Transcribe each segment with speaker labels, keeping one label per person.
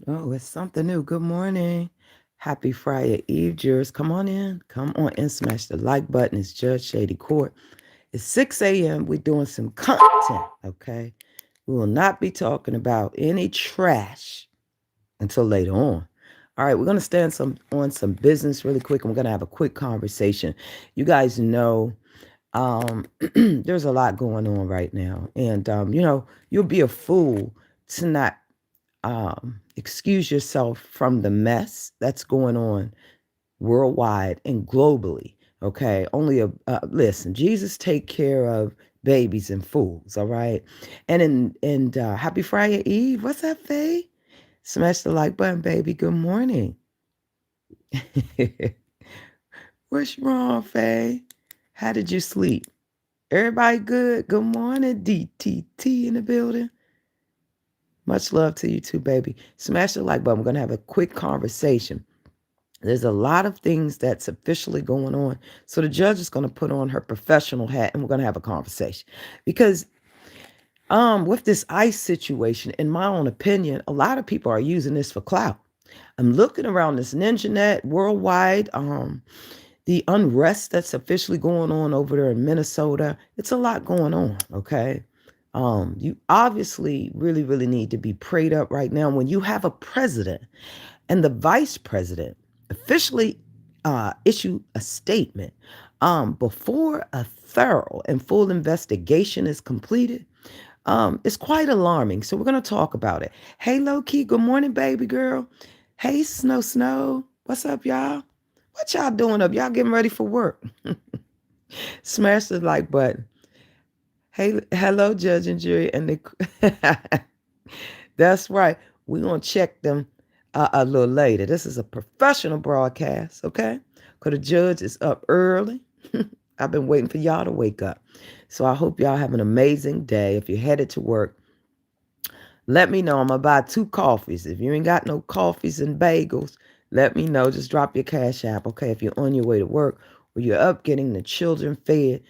Speaker 1: Oh, it's something new. Good morning. Happy Friday Eve, jurors. Come on in. Come on and smash the like button. It's Judge Shady Court. It's 6 a.m. We're doing some content, okay? We will not be talking about any trash until later on. All right, we're going to stand on some business really quick. And we're going to have a quick conversation. You guys know there's a lot going on right now. And, you'll be a fool to not excuse yourself from the mess that's going on worldwide and globally. Okay, only listen. Jesus take care of babies and fools. All right, and happy Friday Eve. What's up, Faye? Smash the like button, baby. Good morning. What's wrong, Faye? How did you sleep? Everybody good? Good morning, DTT in the building. Much love to you too, baby. Smash the like button. We're going to have a quick conversation. There's a lot of things that's officially going on. So the judge is going to put on her professional hat and we're going to have a conversation. Because with this ICE situation, in my own opinion, a lot of people are using this for clout. I'm looking around this ninja net worldwide, the unrest that's officially going on over there in Minnesota. It's a lot going on, okay? You obviously really, really need to be prayed up right now when you have a president and the vice president officially issue a statement before a thorough and full investigation is completed. It's quite alarming. So we're going to talk about it. Hey, Low Key, good morning, baby girl. Hey, Snow. What's up, y'all? What y'all doing up? Y'all getting ready for work? Smash the like button. Hey, hello, judge and jury. And the that's right. We're going to check them a little later. This is a professional broadcast, okay? Because the judge is up early. I've been waiting for y'all to wake up. So I hope y'all have an amazing day. If you're headed to work, let me know. I'm going to buy 2 coffees. If you ain't got no coffees and bagels, let me know. Just drop your cash app, okay? If you're on your way to work or you're up getting the children fed,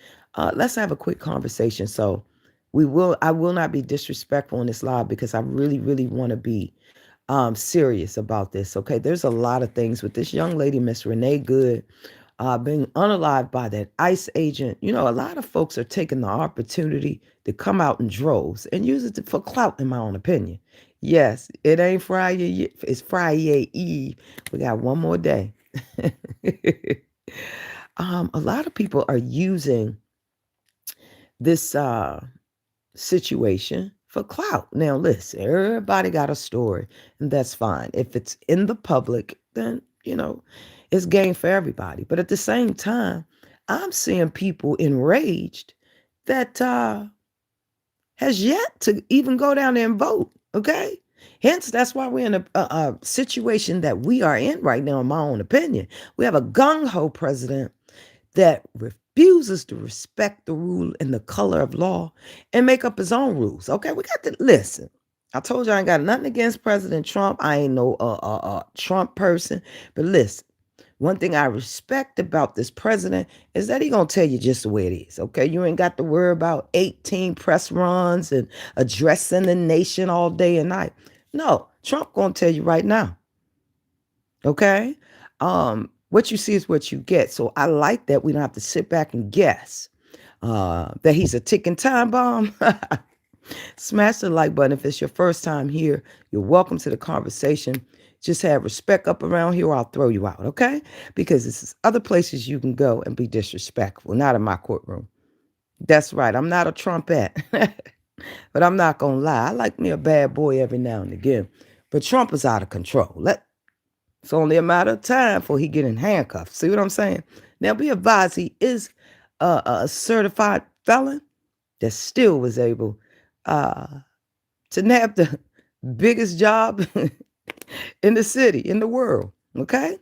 Speaker 1: let's have a quick conversation. So I will not be disrespectful in this live because I really, really want to be serious about this. Okay, there's a lot of things with this young lady, Miss Renee Good, being unalived by that ICE agent. You know, a lot of folks are taking the opportunity to come out in droves and use it for clout, in my own opinion. Yes, it ain't Friday. It's Friday Eve. We got one more day. A lot of people are using this situation for clout. Now, listen, everybody got a story, and that's fine. If it's in the public, then, it's game for everybody. But at the same time, I'm seeing people enraged that has yet to even go down there and vote, okay? Hence, that's why we're in a situation that we are in right now, in my own opinion. We have a gung-ho president that refuses to respect the rule and the color of law and make up his own rules. Okay, we got to listen. I told you I ain't got nothing against President Trump. I ain't no Trump person. But listen, one thing I respect about this president is that he gonna tell you just the way it is. Okay, you ain't got to worry about 18 press runs and addressing the nation all day and night. No, Trump gonna tell you right now. Okay. What you see is what you get. So I like that we don't have to sit back and guess that he's a ticking time bomb. Smash the like button if it's your first time here. You're welcome to the conversation. Just have respect up around here or I'll throw you out, okay? Because this is other places you can go and be disrespectful, not in my courtroom. That's right. I'm not a Trumpette. But I'm not going to lie. I like me a bad boy every now and again. But Trump is out of control. It's only a matter of time before he get in handcuffs. See what I'm saying? Now, be advised, he is a certified felon that still was able uh, to nab the biggest job in the city, in the world. Okay?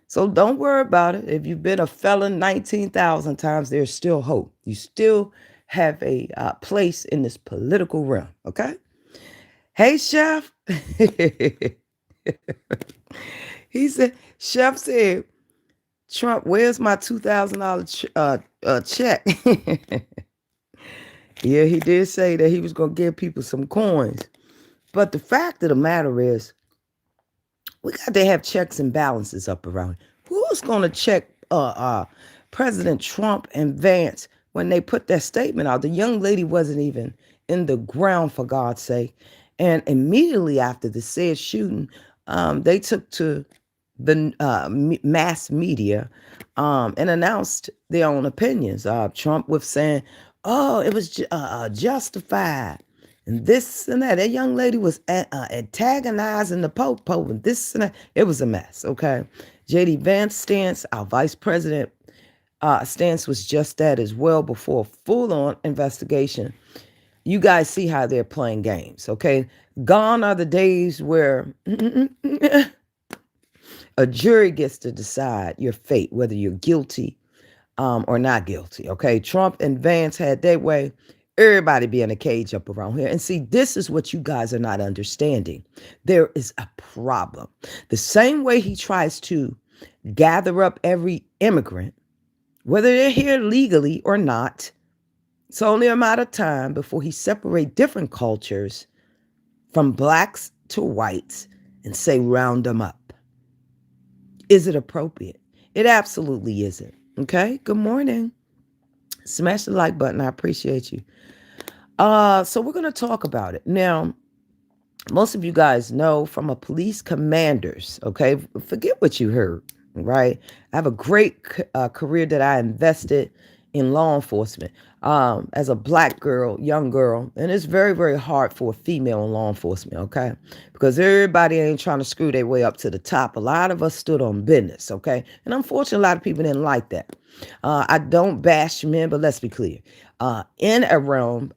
Speaker 1: So don't worry about it. If you've been a felon 19,000 times, there's still hope. You still have a place in this political realm. Okay? Hey, Chef. Chef said, Trump, where's my $2,000 check? Yeah, he did say that he was going to give people some coins. But the fact of the matter is, We got to have checks and balances up around here. Who's going to check President Trump and Vance when they put that statement out? The young lady wasn't even in the ground, for God's sake. And immediately after the said shooting, they took to the mass media and announced their own opinions. Trump was saying, "Oh, it was justified," and this and that. That young lady was antagonizing the Pope, and this and that. It was a mess. Okay, J.D. Vance stance, our vice president stance was just that as well. Before a full-on investigation, you guys see how they're playing games. Okay, gone are the days where a jury gets to decide your fate, whether you're guilty or not guilty. Okay, Trump and Vance had their way. Everybody be in a cage up around here. And see, this is what you guys are not understanding. There is a problem. The same way he tries to gather up every immigrant, whether they're here legally or not, it's only a matter of time before he separates different cultures from blacks to whites and say, round them up. Is it appropriate? It absolutely isn't. Okay, good morning. Smash the like button. I appreciate you. So we're going to talk about it. Now, most of you guys know from a police commander's, okay, forget what you heard, right? I have a great career that I invested in law enforcement as a black girl, young girl. And it's very, very hard for a female in law enforcement, okay? Because everybody ain't trying to screw their way up to the top. A lot of us stood on business, okay? And unfortunately, a lot of people didn't like that. I don't bash men, but let's be clear. In a realm,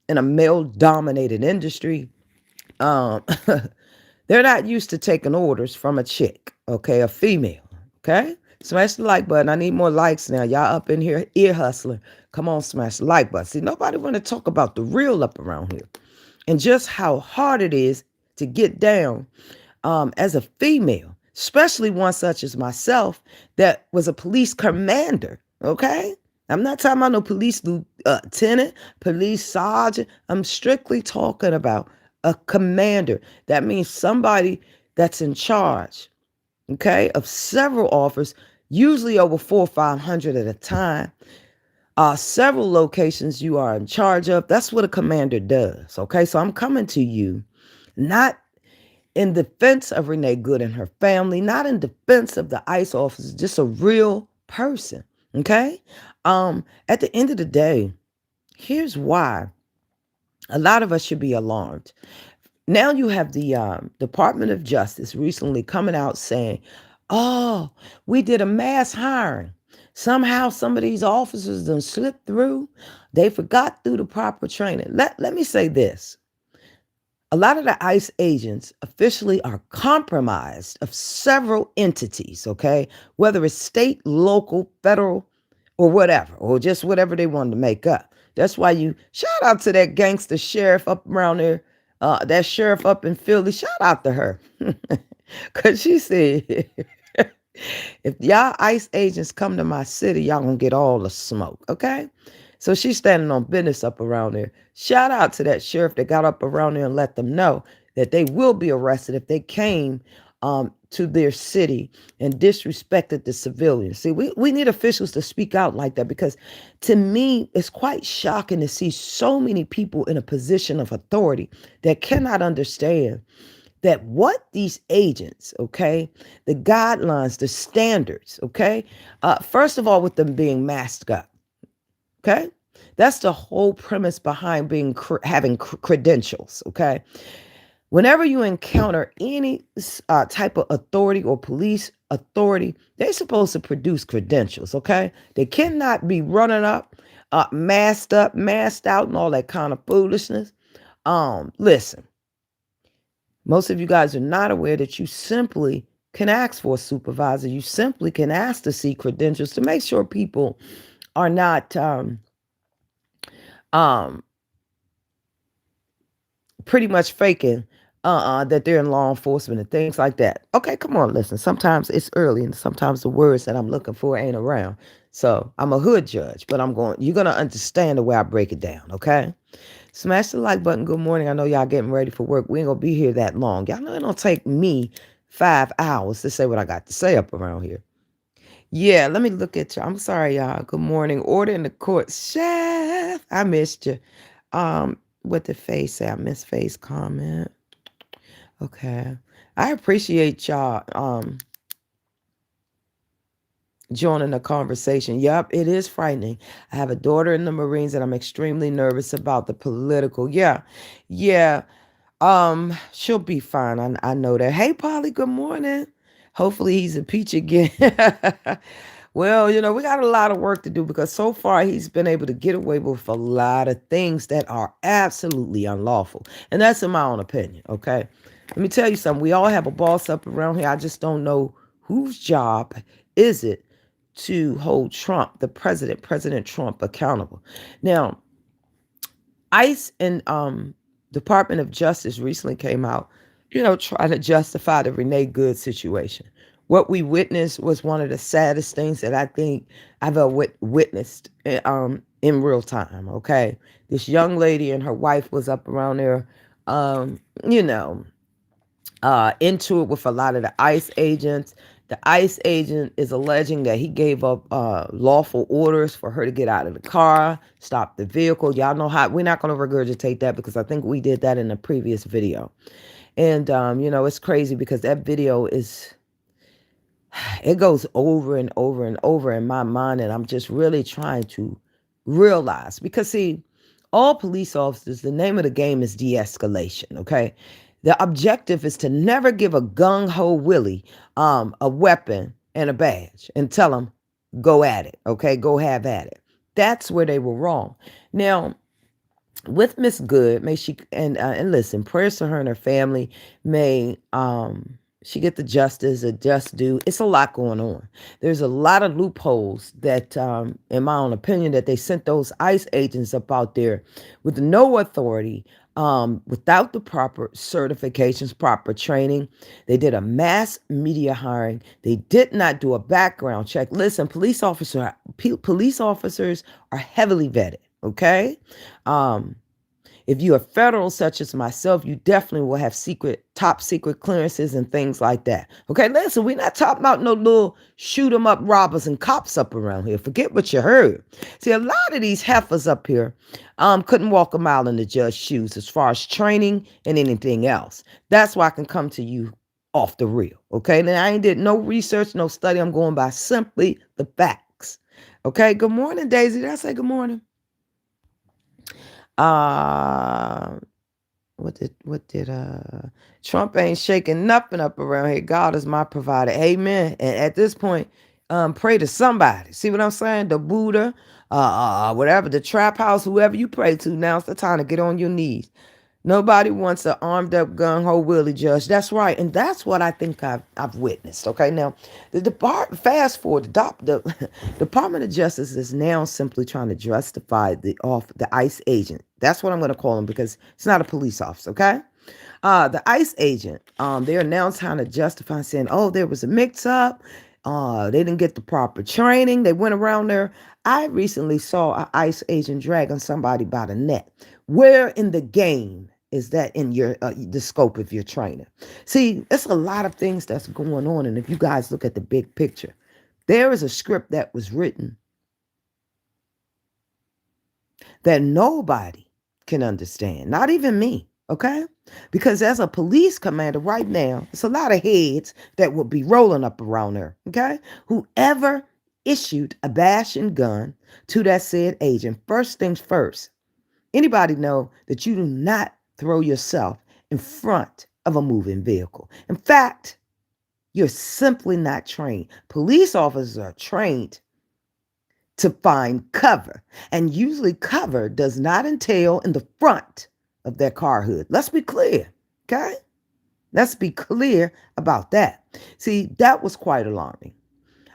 Speaker 1: in a male-dominated industry, they're not used to taking orders from a chick, okay, a female, okay? Smash the like button. I need more likes now. Y'all up in here ear hustling. Come on, smash the like button. See, nobody want to talk about the real up around here and just how hard it is to get down as a female, especially one such as myself that was a police commander, okay? I'm not talking about no police lieutenant, police sergeant. I'm strictly talking about a commander. That means somebody that's in charge, okay, of several officers, usually over 400 or 500 at a time. Several locations you are in charge of. That's what a commander does, okay? So I'm coming to you not in defense of Renee Good and her family, not in defense of the ICE officers, just a real person, okay? At the end of the day, here's why a lot of us should be alarmed. Now you have the Department of Justice recently coming out saying, oh, we did a mass hiring. Somehow some of these officers done slipped through. They forgot through the proper training. Let me say this. A lot of the ICE agents officially are compromised of several entities, okay? Whether it's state, local, federal, or whatever, or just whatever they wanted to make up. That's why you shout out to that gangster sheriff up around there, that sheriff up in Philly. Shout out to her. Because she said, if y'all ICE agents come to my city, y'all gonna get all the smoke, okay? So she's standing on business up around there. Shout out to that sheriff that got up around there and let them know that they will be arrested if they came to their city and disrespected the civilians. See, we need officials to speak out like that, because to me, it's quite shocking to see so many people in a position of authority that cannot understand that what these agents, okay, the guidelines, the standards, okay, first of all, with them being masked up, okay, that's the whole premise behind being having credentials, okay. Whenever you encounter any type of authority or police authority, they're supposed to produce credentials, okay? They cannot be running up, masked out, and all that kind of foolishness. Listen, most of you guys are not aware that you simply can ask for a supervisor. You simply can ask to see credentials to make sure people are not pretty much faking that they're in law enforcement and things like that. Okay, come on, listen. Sometimes it's early and sometimes the words that I'm looking for ain't around. So I'm a hood judge, but you're going to understand the way I break it down, okay? Smash the like button. Good morning. I know y'all getting ready for work. We ain't going to be here that long. Y'all know it don't take me 5 hours to say what I got to say up around here. Yeah, let me look at you. I'm sorry, y'all. Good morning. Order in the court. Chef, I missed you. What did Faye say? I missed Faye's comment. Okay. I appreciate y'all joining the conversation. Yup, it is frightening. I have a daughter in the Marines and I'm extremely nervous about the political. Yeah. Yeah. She'll be fine. I know that. Hey, Polly, good morning. Hopefully he's a peach again. Well, we got a lot of work to do because so far he's been able to get away with a lot of things that are absolutely unlawful. And that's in my own opinion, okay? Let me tell you something. We all have a boss up around here. I just don't know whose job is it to hold Trump, the President Trump, accountable. Now, ICE and Department of Justice recently came out, trying to justify the Renee Good situation. What we witnessed was one of the saddest things that I think I've ever witnessed in real time. Okay, this young lady and her wife was up around there, you know, into it with a lot of the ICE agents. The ICE agent is alleging that he gave up lawful orders for her to get out of the car, stop the vehicle. Y'all know how we're not going to regurgitate that because I think we did that in a previous video. And, it's crazy because that video it goes over and over and over in my mind. And I'm just really trying to realize because, see, all police officers, the name of the game is de-escalation, okay? The objective is to never give a gung-ho Willie a weapon and a badge and tell them, go at it, okay? Go have at it. That's where they were wrong. Now, with Miss Good, may she and listen, prayers to her and her family. May she get the justice, a just due. It's a lot going on. There's a lot of loopholes that, in my own opinion, that they sent those ICE agents up out there with no authority, without the proper certifications, proper training. They did a mass media hiring. They did not do a background check. Listen, police officers are heavily vetted. Okay. If you are federal, such as myself, you definitely will have top secret clearances and things like that. Okay, listen, we're not talking about no little shoot 'em up robbers and cops up around here. Forget what you heard. See, a lot of these heifers up here couldn't walk a mile in the judge's shoes as far as training and anything else. That's why I can come to you off the real. Okay, now I ain't did no research, no study. I'm going by simply the facts. Okay, good morning, Daisy. Did I say good morning? Uh what did Trump ain't shaking nothing up around here. God is my provider. Amen. And at this point, pray to somebody. See what I'm saying? The Buddha, whatever, the trap house, whoever you pray to, now's the time to get on your knees. Nobody wants an armed up gun ho Willie judge. That's right. And that's what I think I've witnessed. Okay. Now fast forward, the Department of Justice is now simply trying to justify the ICE agent. That's what I'm going to call him because it's not a police officer. Okay. The ICE agent, they are now trying to justify saying, oh, there was a mix up. They didn't get the proper training. They went around there. I recently saw an ICE agent dragging somebody by the neck. Where in the game is that in your the scope of your training? See, it's a lot of things that's going on. And if you guys look at the big picture, there is a script that was written that nobody can understand, not even me. Okay? Because as a police commander right now, it's a lot of heads that will be rolling up around there. Okay? Whoever issued a bashing gun to that said agent, first things first, anybody know that you do not throw yourself in front of a moving vehicle. In fact, you're simply not trained. Police officers are trained to find cover. And usually cover does not entail in the front of their car hood. Let's be clear, okay? Let's be clear about that. See, that was quite alarming.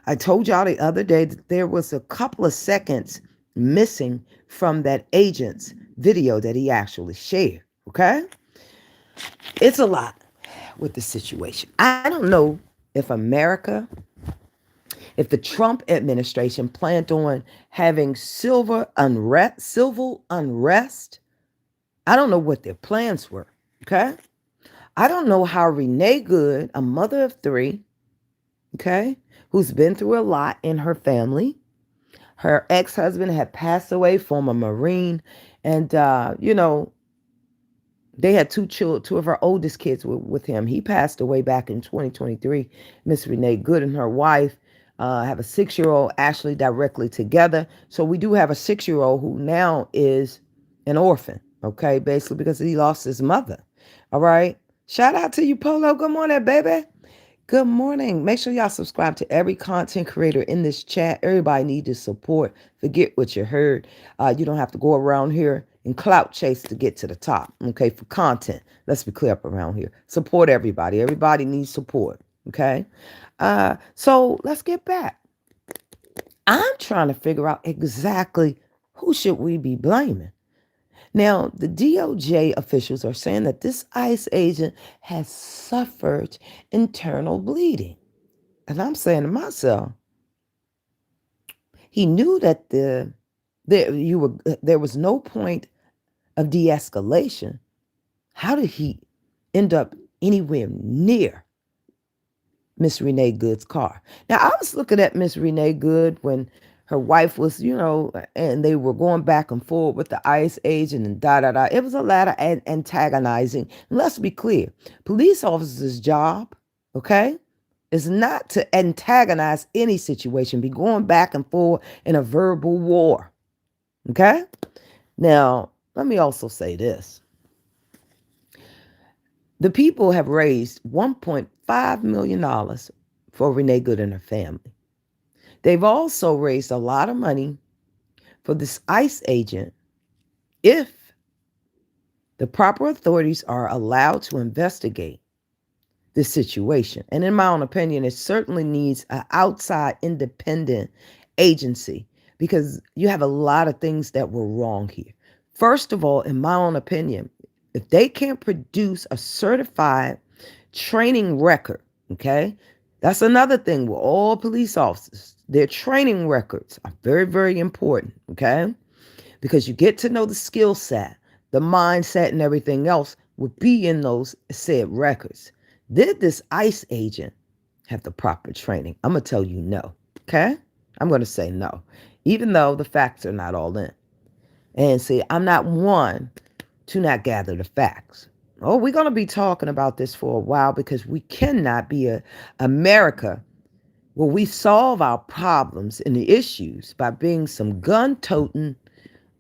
Speaker 1: I told y'all the other day that there was a couple of seconds missing from that agent's video that he actually shared, okay? It's a lot with the situation. I don't know if if the Trump administration planned on having civil unrest. I don't know what their plans were, okay? I don't know how Renee Good, a mother of three, okay, who's been through a lot in her family. Her ex-husband had passed away, former Marine, and they had two children. Two of her oldest kids were with him. He passed away back in 2023. Miss Renee Good and her wife have a 6-year-old, Ashley, directly together. So we do have a 6-year-old who now is an orphan, okay, basically because he lost his mother. All right. Shout out to you, Polo. Good morning, baby. Good morning. Make sure y'all subscribe to every content creator in this chat. Everybody needs to support. Forget what you heard. You don't have to go around here and clout chase to get to the top. Okay, for content. Let's be clear up around here. Support everybody. Everybody needs support. Okay. So let's get back. I'm trying to figure out exactly who should we be blaming. Now, the DOJ officials are saying that this ICE agent has suffered internal bleeding. And I'm saying to myself, he knew that there was no point of de-escalation. How did he end up anywhere near Miss Renee Good's car? Now, I was looking at Miss Renee Good when her wife was, and they were going back and forth with the ICE agent and da da da. It was a lot of antagonizing. And let's be clear, police officers' job, okay, is not to antagonize any situation, be going back and forth in a verbal war. Okay? Now, let me also say this. The people have raised $1.5 million for Renee Good and her family. They've also raised a lot of money for this ICE agent if the proper authorities are allowed to investigate this situation. And in my own opinion, it certainly needs an outside independent agency because you have a lot of things that were wrong here. First of all, in my own opinion, if they can't produce a certified training record, okay, that's another thing with all police officers. Their training records are very, very important, okay, because you get to know the skill set, the mindset, and everything else would be in those said records. Did this ICE agent have the proper training? I'm going to tell you no. Okay? I'm going to say no, even though the facts are not all in. And see, I'm not one to not gather the facts. Oh, we're going to be talking about this for a while because we cannot be America where we solve our problems and the issues by being some gun-toting,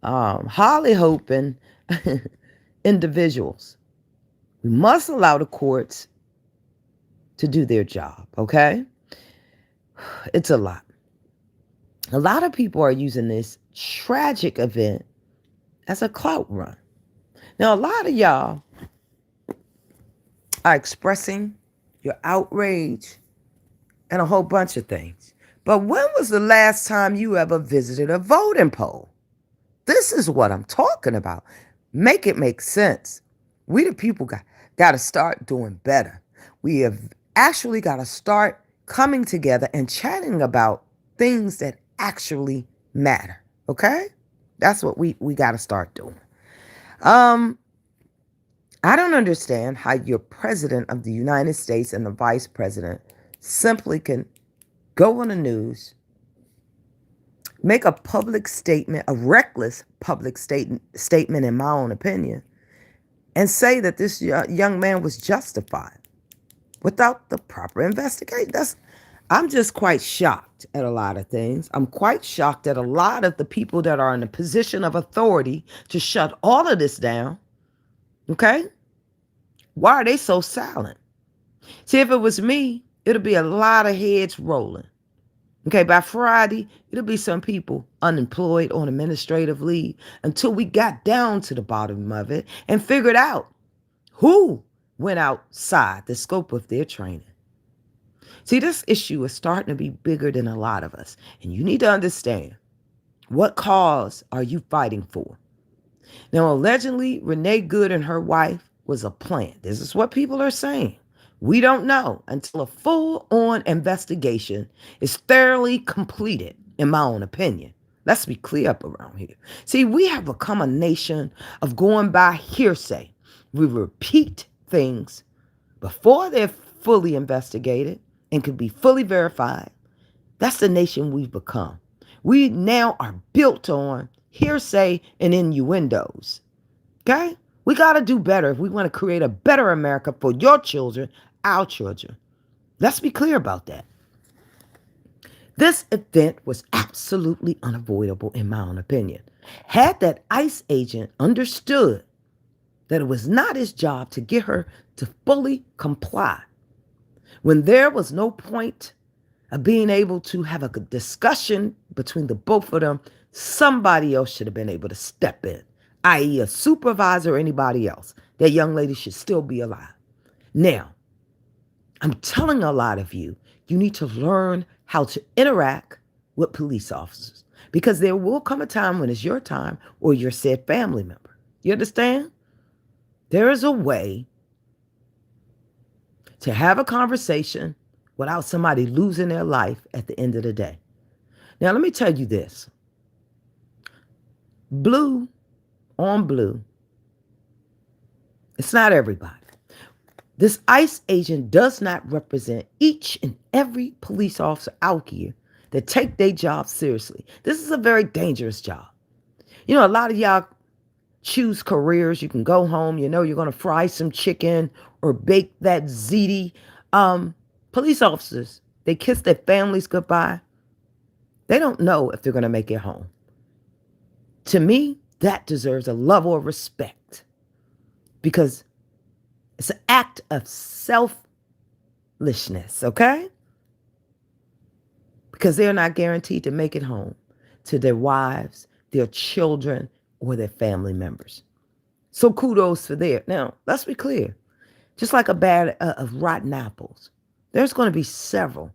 Speaker 1: holly-hoping individuals. We must allow the courts to do their job, okay? It's a lot. A lot of people are using this tragic event as a clout run. Now, a lot of y'all are expressing your outrage and a whole bunch of things. But when was the last time you ever visited a voting poll? This is what I'm talking about. Make it make sense. We the people got to start doing better. We have actually got to start coming together and chatting about things that actually matter. Okay? That's what we got to start doing. I don't understand how your president of the United States and the vice president simply can go on the news, make a public statement, a reckless public statement in my own opinion, and say that this young man was justified without the proper investigation. I'm just quite shocked at a lot of things. I'm quite shocked at a lot of the people that are in a position of authority to shut all of this down. Okay? Why are they so silent? See, if it was me, it'll be a lot of heads rolling. Okay, by Friday, it'll be some people unemployed on administrative leave until we got down to the bottom of it and figured out who went outside the scope of their training. See, this issue is starting to be bigger than a lot of us. And you need to understand, what cause are you fighting for? Now, allegedly, Renee Good and her wife was a plant. This is what people are saying. We don't know until a full-on investigation is thoroughly completed, in my own opinion. Let's be clear up around here. See, we have become a nation of going by hearsay. We repeat things before they're fully investigated and can be fully verified. That's the nation we've become. We now are built on hearsay and innuendos. Okay? We got to do better if we want to create a better America for your children, our children. Let's be clear about that. This event was absolutely unavoidable, in my own opinion. Had that ICE agent understood that it was not his job to get her to fully comply, when there was no point of being able to have a good discussion between the both of them, somebody else should have been able to step in, i.e. a supervisor or anybody else. That young lady should still be alive. Now, I'm telling a lot of you, you need to learn how to interact with police officers, because there will come a time when it's your time or your said family member. You understand? There is a way to have a conversation without somebody losing their life at the end of the day. Now, let me tell you this. Blue on blue, it's not everybody. This ICE agent does not represent each and every police officer out here that take their job seriously. This is a very dangerous job. You know, a lot of y'all choose careers. You can go home, you know you're going to fry some chicken or bake that ziti. Police officers, they kiss their families goodbye. They don't know if they're going to make it home. To me, that deserves a level of respect, because it's an act of selflessness, okay? Because they're not guaranteed to make it home to their wives, their children, or their family members. So kudos for that. Now, let's be clear. Just like a bag of rotten apples, there's going to be several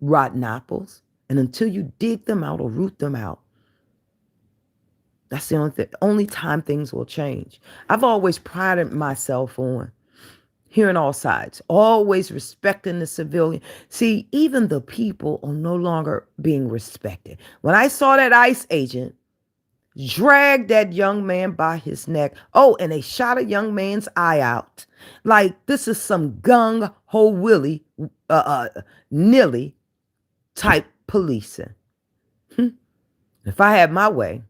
Speaker 1: rotten apples. And until you dig them out or root them out, that's the only time things will change. I've always prided myself on hearing all sides, always respecting the civilian. See, even the people are no longer being respected. When I saw that ICE agent drag that young man by his neck, oh, and they shot a young man's eye out, like this is some gung ho willy nilly type policing. If I had my way,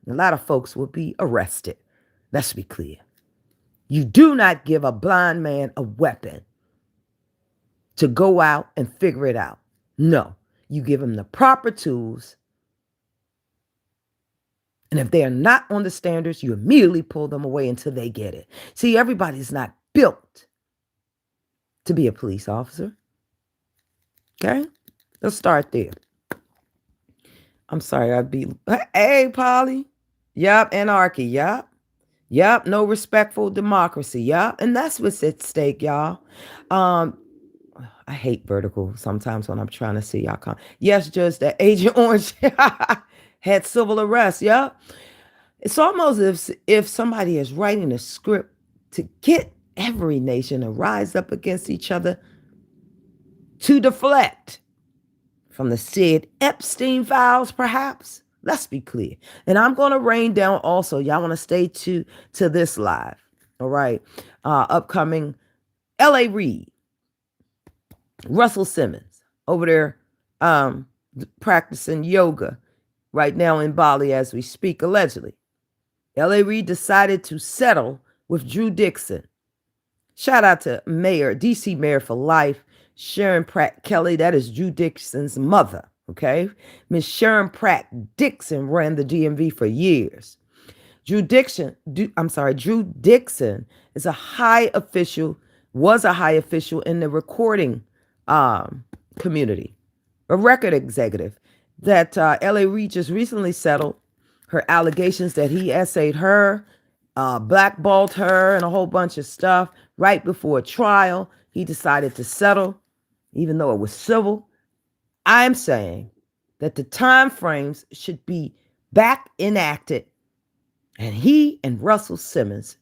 Speaker 1: a lot of folks would be arrested. Let's be clear. You do not give a blind man a weapon to go out and figure it out. No, you give him the proper tools. And if they are not on the standards, you immediately pull them away until they get it. See, everybody's not built to be a police officer. Okay? Let's start there. I'm sorry, hey, Polly. Yup, anarchy, yup. Yup, no respectful democracy, yup. And that's what's at stake, y'all. I hate vertical sometimes when I'm trying to see y'all come. Yes, Judge, that Agent Orange had civil arrest, yup. It's almost as if somebody is writing a script to get every nation to rise up against each other to deflect from the said Epstein files, perhaps. Let's be clear. And I'm going to rain down also. Y'all want to stay to this live. All right. Upcoming L.A. Reid, Russell Simmons over there practicing yoga right now in Bali as we speak, allegedly. L.A. Reid decided to settle with Drew Dixon. Shout out to Mayor, D.C. Mayor for life, Sharon Pratt Kelly. That is Drew Dixon's mother. Okay. Miss Sharon Pratt Dixon ran the DMV for years. Drew Dixon is a high official, was a high official in the recording community, a record executive that L.A. Reid just recently settled her allegations that he essayed her, blackballed her, and a whole bunch of stuff. Right before a trial, he decided to settle, even though it was civil. I'm saying that the time frames should be back enacted, and he and Russell Simmons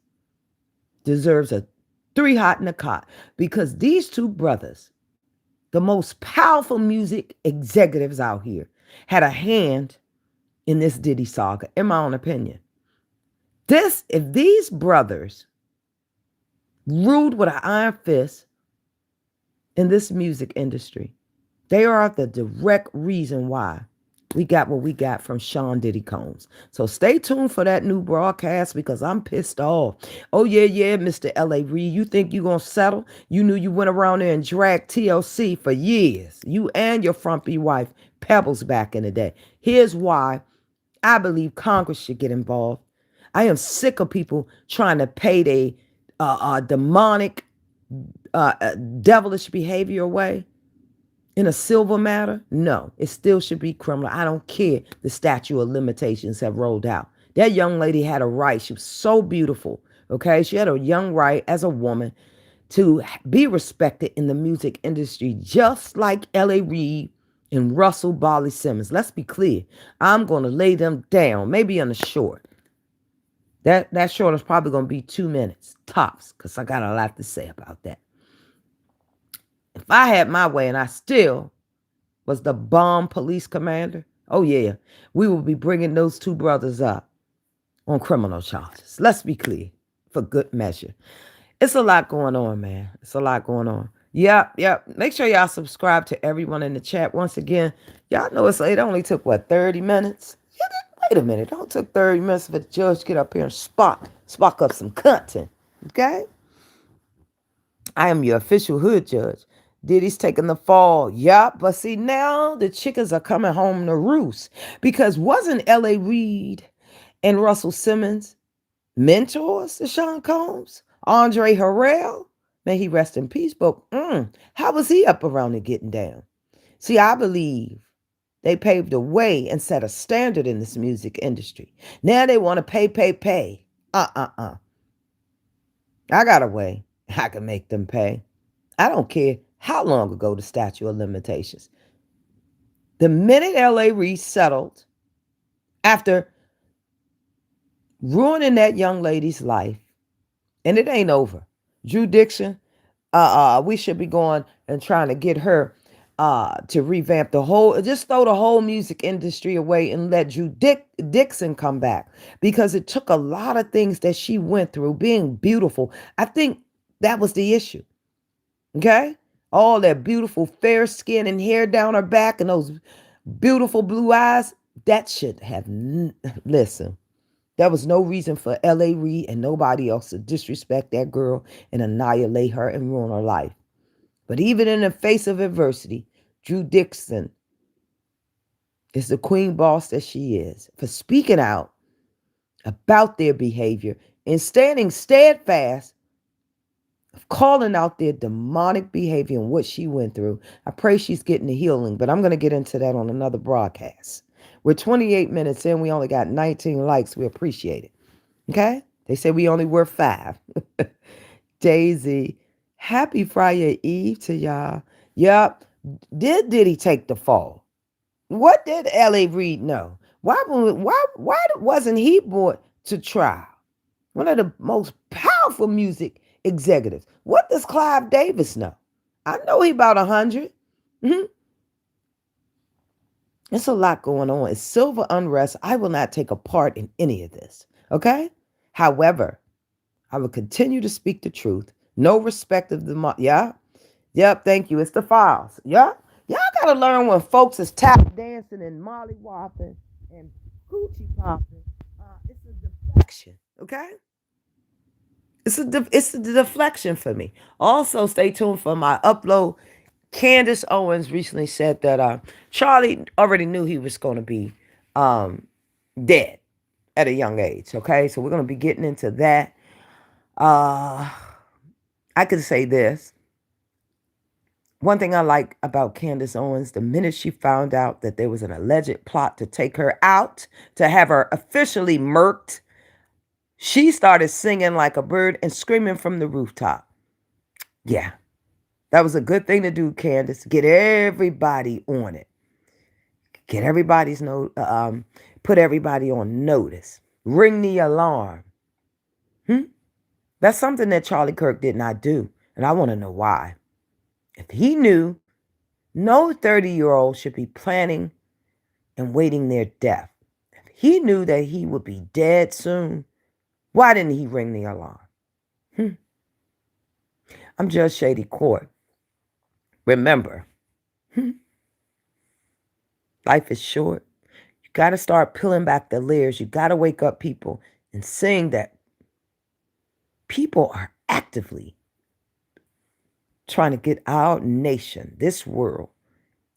Speaker 1: deserves a 3 hot in a cot, because these two brothers, the most powerful music executives out here, had a hand in this Diddy saga, in my own opinion. If these brothers ruled with an iron fist in this music industry. They are the direct reason why we got what we got from Sean Diddy Combs. So stay tuned for that new broadcast because I'm pissed off. Oh, yeah, Mr. L.A. Reid, you think you going to settle? You knew you went around there and dragged TLC for years. You and your frumpy wife, Pebbles, back in the day. Here's why I believe Congress should get involved. I am sick of people trying to pay their demonic, devilish behavior away in a civil matter. No, it still should be criminal. I don't care the statute of limitations have rolled out. That young lady had a right. She was so beautiful. Okay. She had a young right as a woman to be respected in the music industry, just like L.A. Reid and Russell Barley Simmons. Let's be clear. I'm going to lay them down, maybe on a short. That short is probably going to be 2 minutes, tops, because I got a lot to say about that. If I had my way and I still was the bomb police commander, oh yeah, we will be bringing those two brothers up on criminal charges. Let's be clear, for good measure. It's a lot going on, man. It's a lot going on. Yep. Make sure y'all subscribe to everyone in the chat. Once again, y'all know it only took, 30 minutes? Yeah, wait a minute. It only took 30 minutes for the judge to get up here and spark up some content. Okay? I am your official hood judge. Diddy's taking the fall. Yup. But see, now the chickens are coming home to roost. Because wasn't L.A. Reid and Russell Simmons mentors to Sean Combs? Andre Harrell? May he rest in peace. But how was he up around and getting down? See, I believe they paved the way and set a standard in this music industry. Now they want to pay. I got a way. I can make them pay. I don't care how long ago the statute of limitations. The minute L.A. Reid settled after ruining that young lady's life, and it ain't over. Drew Dixon, we should be going and trying to get her to revamp just throw the whole music industry away and let Drew Dixon come back, because it took a lot of things that she went through being beautiful. I think that was the issue. Okay? All that beautiful fair skin and hair down her back and those beautiful blue eyes, that should have, listen, there was no reason for L.A. Reid and nobody else to disrespect that girl and annihilate her and ruin her life. But even in the face of adversity, Drew Dixon is the queen boss that she is for speaking out about their behavior and standing steadfast, calling out their demonic behavior and what she went through. I pray she's getting the healing, but I'm going to get into that on another broadcast. We're 28 minutes in. We only got 19 likes. We appreciate it. Okay? They say we only worth 5. Daisy, happy Friday Eve to y'all. Yep. Did he take the fall? What did L.A. Reid know? Why wasn't he brought to trial? One of the most powerful music executives. What does Clive Davis know? I know he about 100. It's a lot going on. It's civil unrest. I will not take a part in any of this. Okay? However, I will continue to speak the truth. No respect of the yeah. Yep, thank you. It's the files. Yeah. Y'all gotta learn when folks is tap dancing and molly whopping and coochie popping. It's a deflection. Okay? It's a deflection for me. Also, stay tuned for my upload. Candace Owens recently said that Charlie already knew he was going to be dead at a young age. Okay, so we're going to be getting into that. I could say this. One thing I like about Candace Owens, the minute she found out that there was an alleged plot to take her out, to have her officially murked, she started singing like a bird and screaming from the rooftop. Yeah, that was a good thing to do, Candace. Get everybody on it. Get everybody's put everybody on notice. Ring the alarm. That's something that Charlie Kirk did not do, and I want to know why. If he knew no 30-year-old should be planning and waiting their death, if he knew that he would be dead soon, why didn't he ring the alarm? I'm Judge Shady Court. Remember, life is short. You got to start peeling back the layers. You got to wake up people and seeing that people are actively trying to get our nation, this world,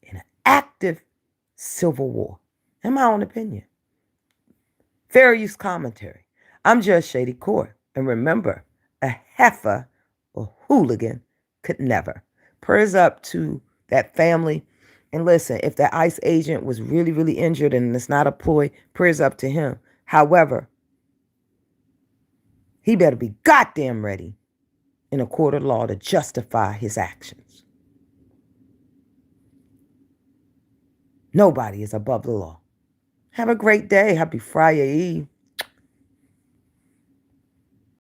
Speaker 1: in an active civil war. In my own opinion. Fair use commentary. I'm Judge Shady Court. And remember, a heifer or hooligan could never. Prayers up to that family. And listen, if that ICE agent was really, really injured and it's not a ploy, prayers up to him. However, he better be goddamn ready in a court of law to justify his actions. Nobody is above the law. Have a great day. Happy Friday Eve.